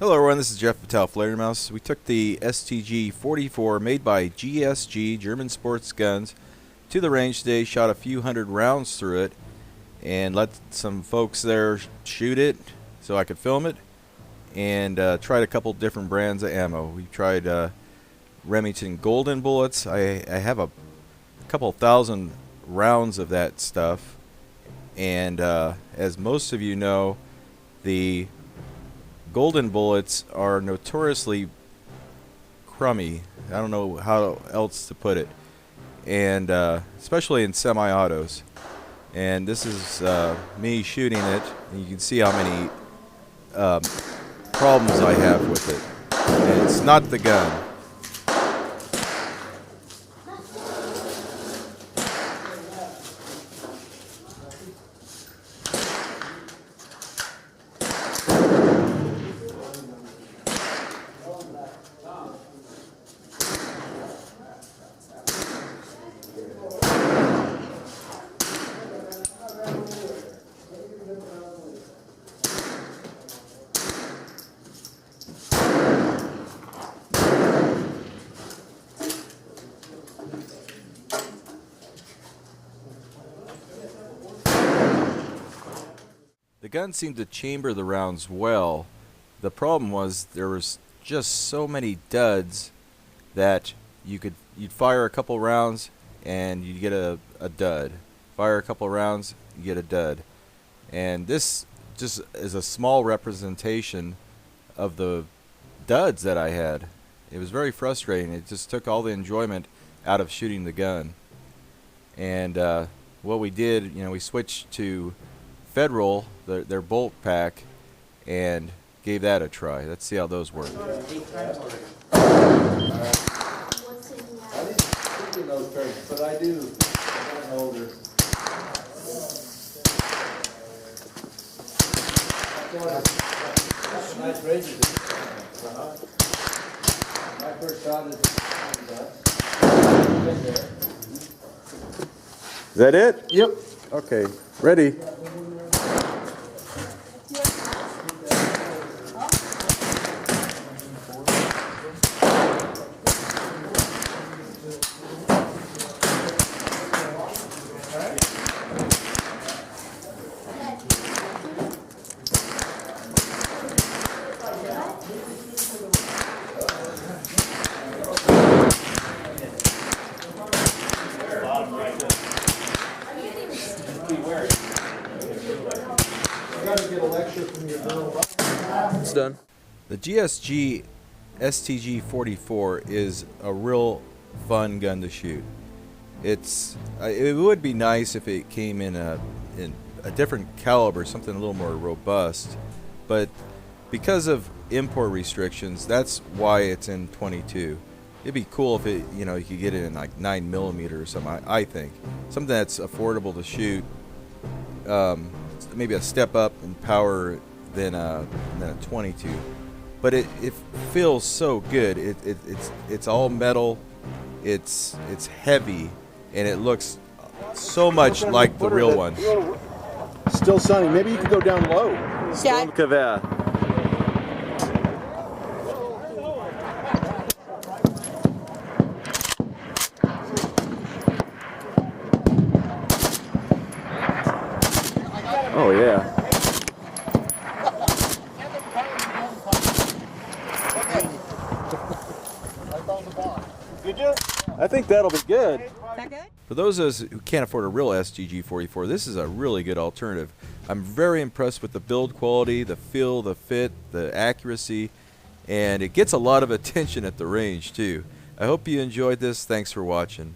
Hello everyone, this is Jeff with TAOFLEDERMAUS. We took the STG44 made by GSG, German Sports Guns, to the range today, shot a few hundred rounds through it, and let some folks there shoot it so I could film it, and tried a couple different brands of ammo. We tried Remington golden bullets. I have a couple thousand rounds of that stuff, and as most of you know, the golden bullets are notoriously crummy. I don't know how else to put it, and especially in semi-autos. And this is me shooting it, and you can see how many problems I have with it. And it's not the gun. The gun seemed to chamber the rounds well. The problem was there was just so many duds that you'd fire a couple rounds and you'd get a dud. Fire a couple rounds, you get a dud. And this just is a small representation of the duds that I had. It was very frustrating. It just took all the enjoyment out of shooting the gun. And what we did, we switched to Federal, their bolt pack, and gave that a try. Let's see how those work. But I do. I'm older. Nice razor. My first shot Is that it? Yep. Okay, ready. It's done. The GSG STG44 is a real fun gun to shoot. It would be nice if it came in a different caliber, something a little more robust, but because of import restrictions, that's why it's in 22. It'd be cool if it, you could get it in like 9mm or something. I think something that's affordable to shoot, maybe a step up in power than a 22. But it feels so good. It's all metal. It's heavy, and it looks so much like the real one. Still sunny. Maybe you could go down low. Yeah. Oh yeah. I think that'll be good. For those of us who can't afford a real STG44, this is a really good alternative. I'm very impressed with the build quality, the feel, the fit, the accuracy, and it gets a lot of attention at the range too. I hope you enjoyed this. Thanks for watching.